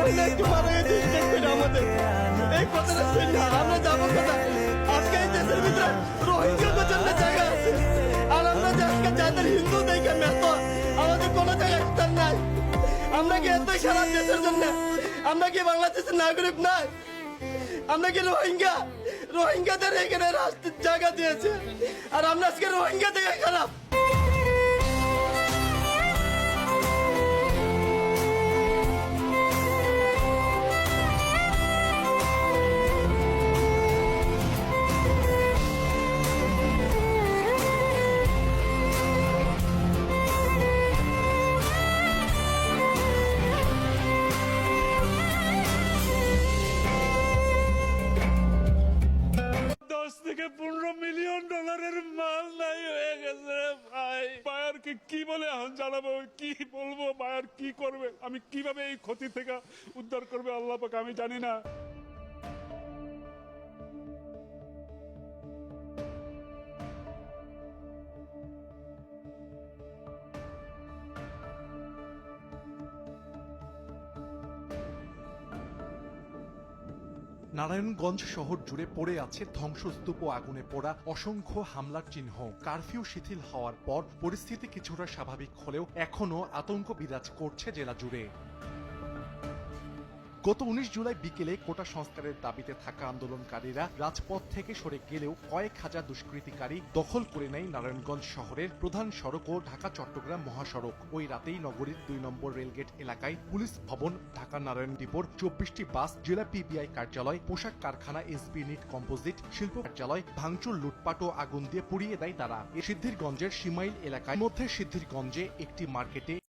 মহিলা একটু মারা গেছে দেখবেন আমাদের এই কথাটা শুনি না আমরা যাবো কোথায় আজকে এই দেশের ভিতরে রোহিঙ্গাদের জন্য জায়গা আছে আর আমরা যে আজকে যাদের হিন্দু দেখে মেত আমাদের কোনো জায়গায় স্থান নাই আমরা কি এতই সারা দেশের জন্য আমরা কি বাংলাদেশের নাগরিক নাই আমরা কি রোহিঙ্গাদের এখানে রাষ্ট্রের জায়গা দিয়েছে আর আমরা আজকে রোহিঙ্গা থেকে খারাপ $10 থেকে $15 মিলিয়ন মাল নাই হয়ে গেছে রে ভাই। বায়ারকে কি বলে এখন জানাবো, কি বলবো, বায়ার কি করবে, আমি কিভাবে এই ক্ষতি থেকে উদ্ধার করবে আল্লাহ পাক আমি জানি না। নারায়ণগঞ্জ শহর জুড়ে পড়ে আছে ধ্বংসস্তূপ ও আগুনে পোড়া অসংখ্য হামলার চিহ্ন। কারফিউ শিথিল হওয়ার পর পরিস্থিতি কিছুটা স্বাভাবিক হলেও এখনো আতঙ্ক বিরাজ করছে জেলা জুড়ে। গত 19 জুলাই বিকেলে কোটা সংস্কারের দাবিতে থাকা আন্দোলনকারীরা রাজপথ থেকে সরে গেলেও কয়েক হাজার দুষ্কৃতিকারী দখল করে নেয় নারায়ণগঞ্জ শহরের প্রধান সড়ক ও ঢাকা চট্টগ্রাম মহাসড়ক। ওই রাতেই নগরীর 2 নম্বর রেলগেট এলাকায় পুলিশ ভবন, ঢাকা নারায়ণ ডিপোর 24টি বাস, জেলা পিবিআই কার্যালয়, পোশাক কারখানা, এসবি নিট কম্পোজিট, শিল্প কার্যালয় ভাঙচুর, লুটপাট ও আগুন দিয়ে পুড়িয়ে দেয় তারা। সিদ্ধিরগঞ্জের সিমাইল এলাকায় মধ্যে সিদ্ধিরগঞ্জে একটি মার্কেটে